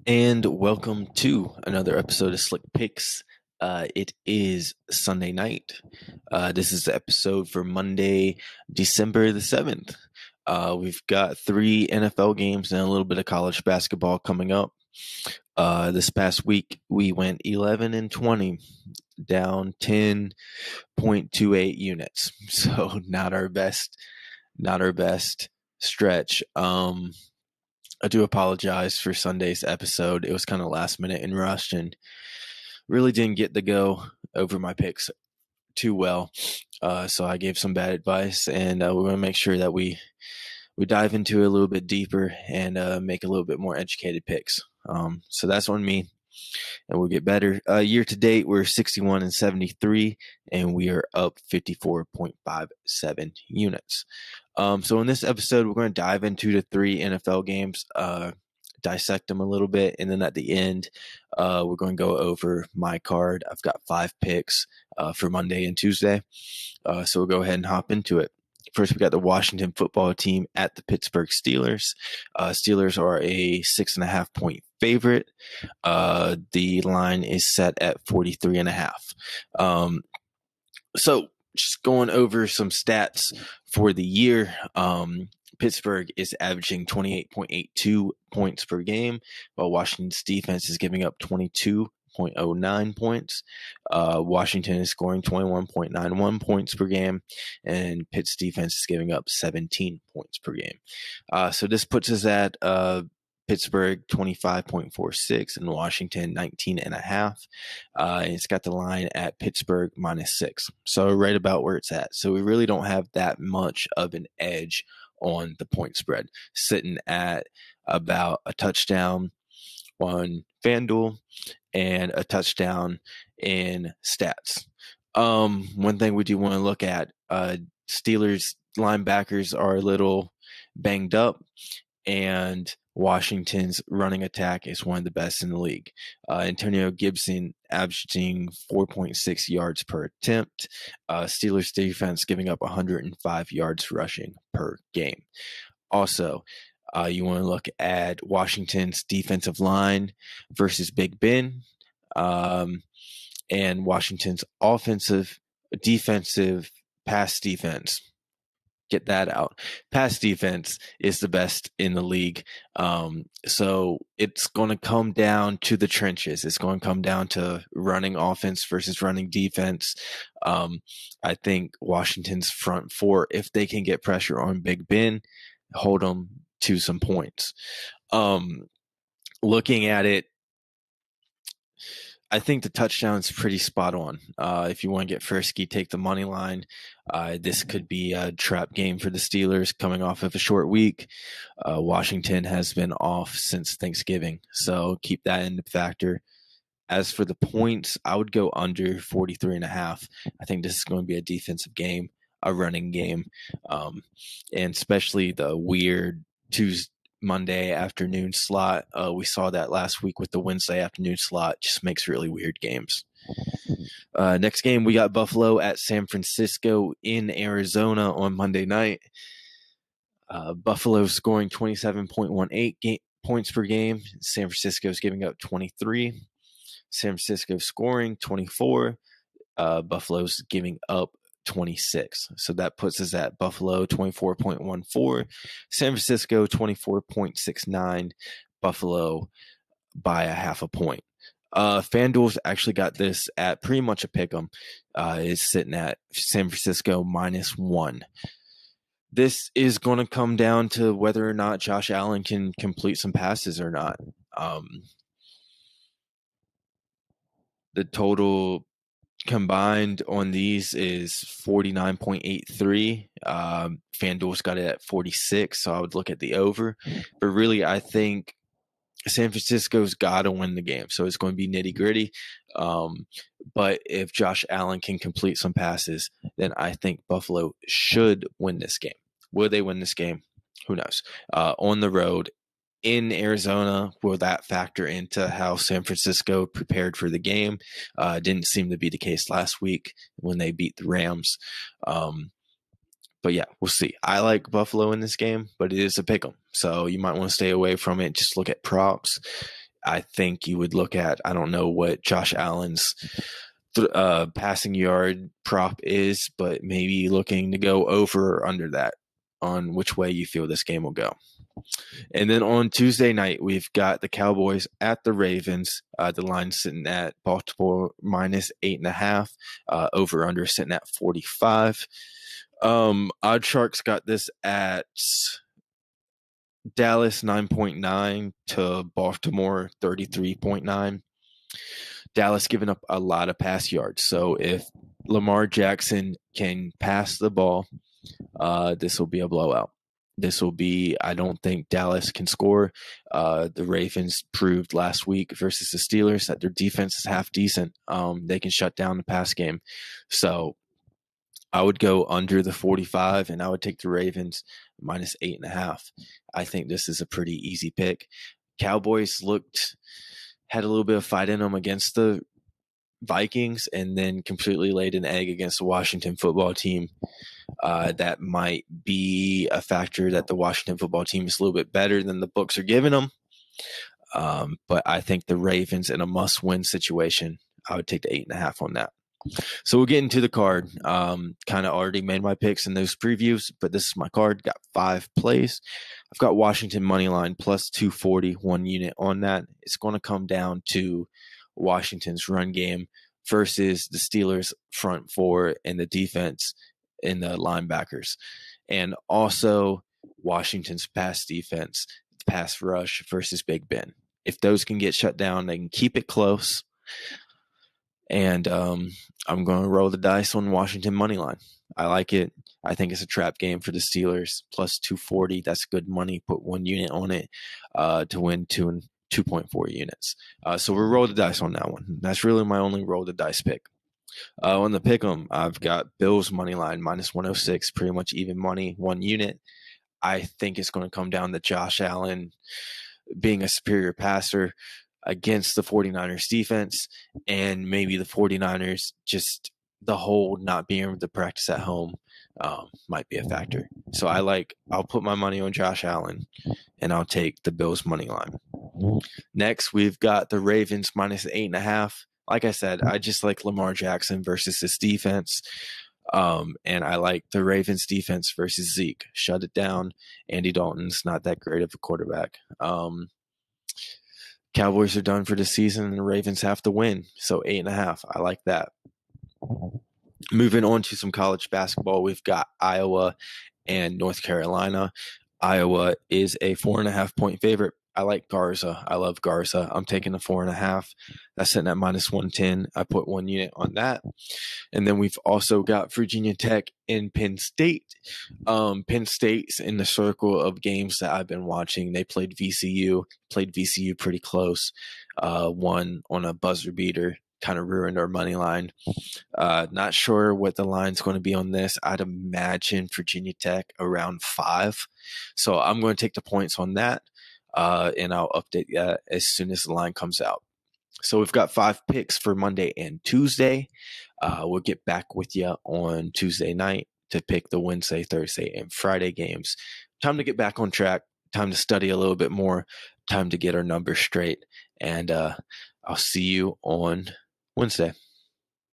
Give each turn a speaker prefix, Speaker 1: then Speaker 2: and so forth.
Speaker 1: And welcome to another episode of Slick Picks. It is Sunday night. This is the episode for Monday, December the 7th. We've got 3 NFL games and a little bit of college basketball coming up. This past week, we went 11-20, down 10.28 units. So not our best stretch. I do apologize for Sunday's episode. It was kind of last minute and rushed and really didn't get to go over my picks too well. So I gave some bad advice, and we're going to make sure that we dive into it a little bit deeper and make a little bit more educated picks. So that's on me, and we'll get better. Year to date, we're 61-73, and we are up 54.57 units. So in this episode, we're going to dive into the 3 NFL games, dissect them a little bit, and then at the end, we're going to go over my card. I've got 5 picks for Monday and Tuesday, so we'll go ahead and hop into it. First, we got the Washington football team at the Pittsburgh Steelers. Steelers are a 6.5-point favorite. The line is set at 43.5. So just going over some stats for the year. Pittsburgh is averaging 28.82 points per game, while Washington's defense is giving up 22.09 points. Washington is scoring 21.91 points per game, and Pitt's defense is giving up 17 points per game. So this puts us at Pittsburgh 25.46 and Washington 19.5. It's got the line at Pittsburgh -6. So right about where it's at. So we really don't have that much of an edge on the point spread, sitting at about a touchdown on FanDuel and a touchdown in stats. One thing we do want to look at, Steelers linebackers are a little banged up, and Washington's running attack is one of the best in the league. Antonio Gibson averaging 4.6 yards per attempt. Steelers defense giving up 105 yards rushing per game. Also, you want to look at Washington's defensive line versus Big Ben, and Washington's defensive pass defense. Get that out. Pass defense is the best in the league. So it's going to come down to the trenches. It's going to come down to running offense versus running defense. I think Washington's front four, if they can get pressure on Big Ben, hold them to some points. Looking at it, I think the touchdown is pretty spot on. If you want to get frisky, take the money line. This could be a trap game for the Steelers coming off of a short week. Washington has been off since Thanksgiving, so keep that in the factor. As for the points, I would go under 43.5. I think this is going to be a defensive game, a running game, and especially the weird Monday afternoon slot. We saw that last week with the Wednesday afternoon slot. Just makes really weird games. Next game, we got Buffalo at San Francisco in Arizona on Monday night. Buffalo scoring 27.18 points per game. San Francisco is giving up 23. San Francisco scoring 24. Buffalo's giving up 26. So that puts us at Buffalo 24.14, San Francisco 24.69, Buffalo by a half a point. FanDuel's actually got this at pretty much a pick 'em. It's sitting at San Francisco -1. This is going to come down to whether or not Josh Allen can complete some passes or not. The total combined on these is 49.83. FanDuel's got it at 46, so I would look at the over. But really, I think San Francisco's got to win the game, so it's going to be nitty-gritty. But if Josh Allen can complete some passes, then I think Buffalo should win this game. Will they win this game? Who knows? On the road, in Arizona, will that factor into how San Francisco prepared for the game? Didn't seem to be the case last week when they beat the Rams. But yeah, we'll see. I like Buffalo in this game, but it is a pick 'em, so you might want to stay away from it. Just look at props. I think you would look at, I don't know what Josh Allen's passing yard prop is, but maybe looking to go over or under that on which way you feel this game will go. And then on Tuesday night, we've got the Cowboys at the Ravens. The line sitting at Baltimore minus 8.5. Over under sitting at 45. Odd Sharks got this at Dallas 9.9 to Baltimore 33.9. Dallas giving up a lot of pass yards. So if Lamar Jackson can pass the ball, this will be a blowout. I don't think Dallas can score. The Ravens proved last week versus the Steelers that their defense is half decent. They can shut down the pass game. So I would go under the 45, and I would take the Ravens minus 8.5. I think this is a pretty easy pick. Cowboys had a little bit of fight in them against the Vikings, and then completely laid an egg against the Washington football team. That might be a factor that the Washington football team is a little bit better than the books are giving them. But I think the Ravens in a must-win situation, I would take the 8.5 on that. So we'll get into the card. Kind of already made my picks in those previews, but this is my card. Got 5 plays. I've got Washington money line plus 240, 1 unit on that. It's going to come down to Washington's run game versus the Steelers' front four and the defense in the linebackers, and also Washington's pass defense, pass rush versus Big Ben. If those can get shut down, they can keep it close. And I'm going to roll the dice on Washington money line. I like it. I think it's a trap game for the Steelers. Plus 240. That's good money. Put 1 unit on it to win 2.4 units. So we'll roll the dice on that one. That's really my only roll the dice pick. On the pick 'em, I've got Bills money line minus 106, pretty much even money, 1 unit. I think it's going to come down to Josh Allen being a superior passer against the 49ers defense, and maybe the 49ers, just the whole not being able to practice at home might be a factor. So I'll put my money on Josh Allen, and I'll take the Bills money line. Next, we've got the Ravens minus 8.5. Like I said, I just like Lamar Jackson versus this defense. And I like the Ravens defense versus Zeke. Shut it down. Andy Dalton's not that great of a quarterback. Cowboys are done for the season, and the Ravens have to win. So 8.5. I like that. Moving on to some college basketball, we've got Iowa and North Carolina. Iowa is a 4.5 point favorite. I like Garza. I love Garza. I'm taking the 4.5. That's sitting at minus 110. I put 1 unit on that. And then we've also got Virginia Tech and Penn State. Penn State's in the circle of games that I've been watching. They played VCU pretty close. Won on a buzzer beater, kind of ruined our money line. Not sure what the line's going to be on this. I'd imagine Virginia Tech around 5. So I'm going to take the points on that. And I'll update that as soon as the line comes out. So we've got 5 picks for Monday and Tuesday. We'll get back with you on Tuesday night to pick the Wednesday, Thursday, and Friday games. Time to get back on track. Time to study a little bit more. Time to get our numbers straight. And I'll see you on Wednesday.